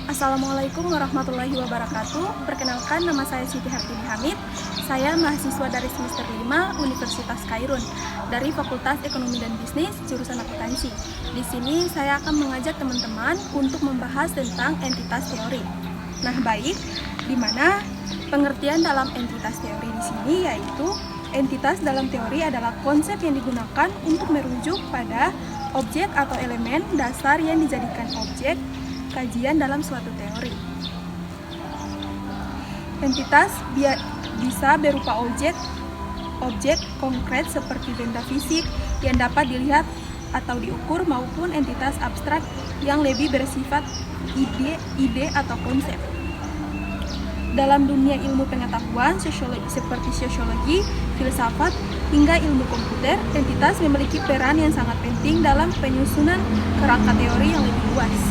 Assalamualaikum warahmatullahi wabarakatuh. Perkenalkan, nama saya Siti Hartini Hamid. Saya mahasiswa dari semester 5 Universitas Khairun dari Fakultas Ekonomi dan Bisnis jurusan akuntansi. Di sini saya akan mengajak teman-teman untuk membahas tentang entitas teori. Nah, baik, di mana pengertian dalam entitas teori di sini yaitu entitas dalam teori adalah konsep yang digunakan untuk merujuk pada objek atau elemen dasar yang dijadikan objek kajian dalam suatu teori. Entitas bisa berupa objek konkret seperti benda fisik yang dapat dilihat atau diukur maupun entitas abstrak yang lebih bersifat ide atau konsep. Dalam dunia ilmu pengetahuan seperti sosiologi, filsafat, hingga ilmu komputer, entitas memiliki peran yang sangat penting dalam penyusunan kerangka teori yang lebih luas.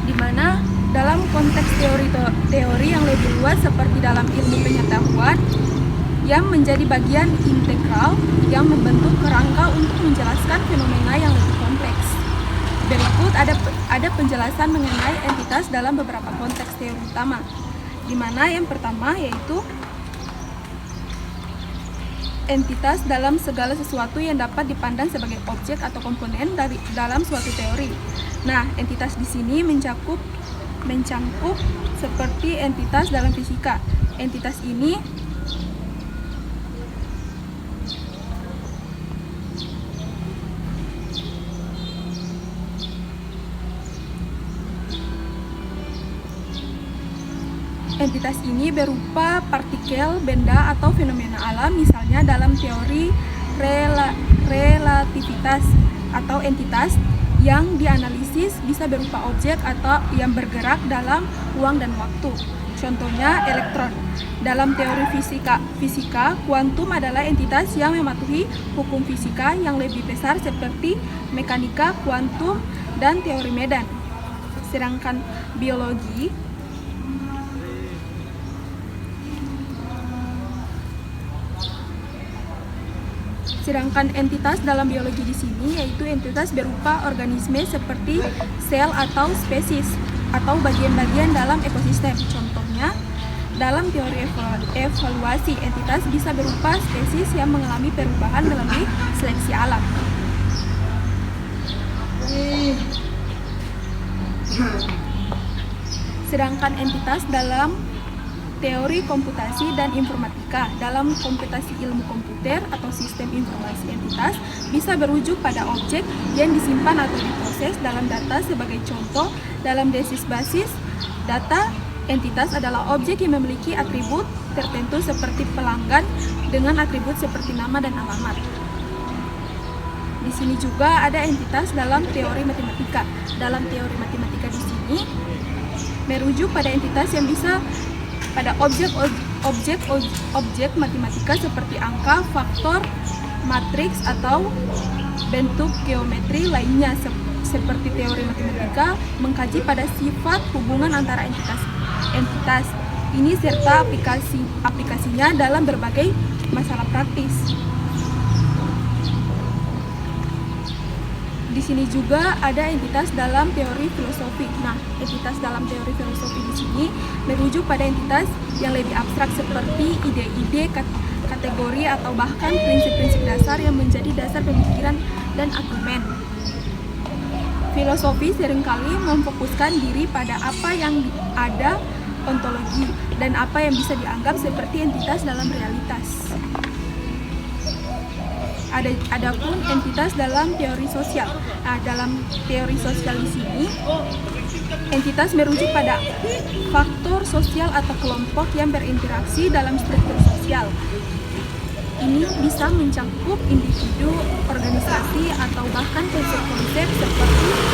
Dimana dalam konteks teori yang lebih luas seperti dalam ilmu pengetahuan yang menjadi bagian integral yang membentuk kerangka untuk menjelaskan fenomena yang lebih kompleks. Berikut ada penjelasan mengenai entitas dalam beberapa konteks teori utama, di mana yang pertama yaitu entitas dalam segala sesuatu yang dapat dipandang sebagai objek atau komponen dalam suatu teori. Nah, entitas di sini mencangkup seperti entitas dalam fisika. Entitas ini berupa partikel, benda, atau fenomena alam, misalnya dalam teori relativitas atau entitas yang dianalisis bisa berupa objek atau yang bergerak dalam ruang dan waktu. Contohnya elektron. Dalam teori fisika, kuantum adalah entitas yang mematuhi hukum fisika yang lebih besar seperti mekanika kuantum dan teori medan. Sedangkan entitas dalam biologi di sini yaitu entitas berupa organisme seperti sel atau spesies atau bagian-bagian dalam ekosistem. Contohnya, dalam teori evaluasi, entitas bisa berupa spesies yang mengalami perubahan melalui seleksi alam. Sedangkan entitas dalam teori komputasi dan informatika, dalam komputasi ilmu komputer atau sistem informasi, entitas bisa berujuk pada objek yang disimpan atau diproses dalam data. Sebagai contoh, dalam basis data, entitas adalah objek yang memiliki atribut tertentu seperti pelanggan dengan atribut seperti nama dan alamat. Di sini juga ada entitas dalam teori matematika. Dalam teori matematika di sini merujuk pada entitas yang bisa pada objek matematika seperti angka, faktor, matriks, atau bentuk geometri lainnya. Seperti teori matematika mengkaji pada sifat hubungan antara entitas ini serta aplikasinya dalam berbagai masalah praktis. Di sini juga ada entitas dalam teori filosofi. Nah, entitas dalam teori filosofi di sini merujuk pada entitas yang lebih abstrak seperti ide-ide, kategori, atau bahkan prinsip-prinsip dasar yang menjadi dasar pemikiran dan argumen. Filosofi seringkali memfokuskan diri pada apa yang ada ontologi dan apa yang bisa dianggap seperti entitas dalam realitas. Adapun entitas dalam teori sosial. Nah, dalam teori sosial di sini, entitas merujuk pada faktor sosial atau kelompok yang berinteraksi dalam struktur sosial. Ini bisa mencangkup individu, organisasi, atau bahkan konsep-konsep seperti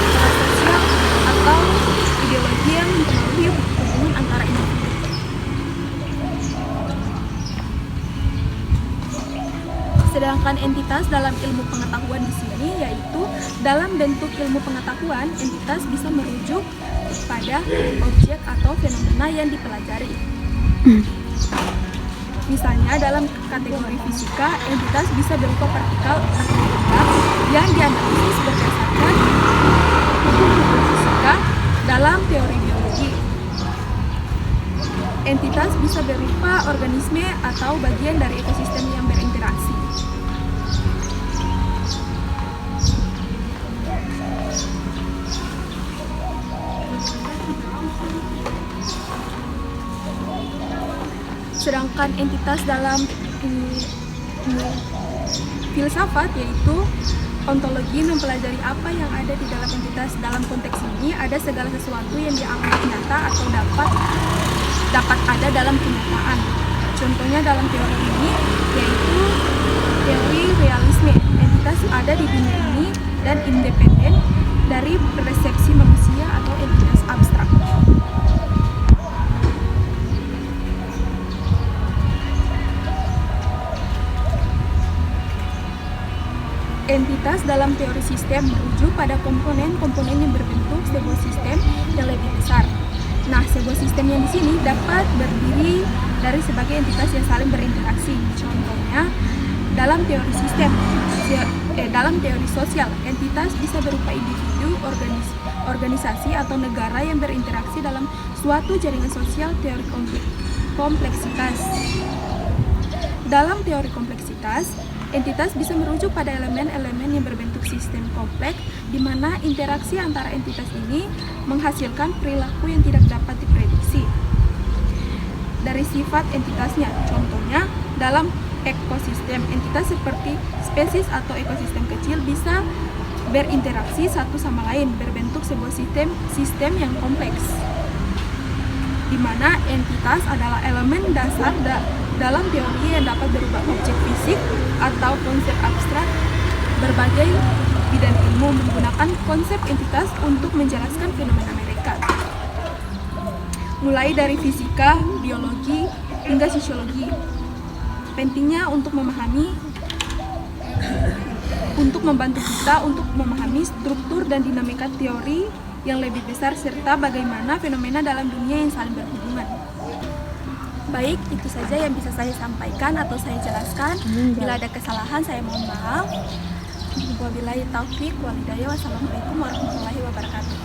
Sedangkan entitas dalam ilmu pengetahuan di sini yaitu dalam bentuk ilmu pengetahuan, entitas bisa merujuk pada objek atau fenomena yang dipelajari. Misalnya dalam kategori fisika, entitas bisa berupa partikel atau benda yang dianalisis berdasarkan hukum fisika. Dalam teori biologi, entitas bisa berupa organisme atau bagian dari ekosistem yang berinteraksi. Sedangkan entitas dalam filsafat yaitu ontologi mempelajari apa yang ada di dalam entitas. Dalam konteks ini ada segala sesuatu yang dianggap nyata atau dapat ada dalam kenyataan. Contohnya dalam teori ini yaitu teori realisme. Entitas ada di dunia ini dan independen dari persepsi manusia atau entitas abstrak. Entitas dalam teori sistem merujuk pada komponen-komponen yang berbentuk sebuah sistem yang lebih besar. Nah, sebuah sistem yang di sini dapat berdiri dari sebagai entitas yang saling berinteraksi. Contohnya, dalam teori sistem, dalam teori sosial, entitas bisa berupa individu, organisasi, atau negara yang berinteraksi dalam suatu jaringan sosial. Teori kompleksitas. Dalam teori kompleksitas, entitas bisa merujuk pada elemen-elemen yang berbentuk sistem kompleks, di mana interaksi antara entitas ini menghasilkan perilaku yang tidak dapat diprediksi dari sifat entitasnya. Contohnya, dalam ekosistem, entitas seperti spesies atau ekosistem kecil bisa berinteraksi satu sama lain, berbentuk sebuah sistem yang kompleks, di mana entitas adalah elemen dasar dalam teori yang dapat berubah objek fisik atau konsep abstrak. Berbagai bidang ilmu menggunakan konsep entitas untuk menjelaskan fenomena mereka, mulai dari fisika, biologi, hingga sosiologi. Pentingnya untuk membantu kita untuk memahami struktur dan dinamika teori yang lebih besar serta bagaimana fenomena dalam dunia yang saling berhubungan. Baik, itu saja yang bisa saya sampaikan atau saya jelaskan. Bila ada kesalahan, saya mohon maaf. Wabillahi taufiq wal hidayah. Wassalamualaikum warahmatullahi wabarakatuh.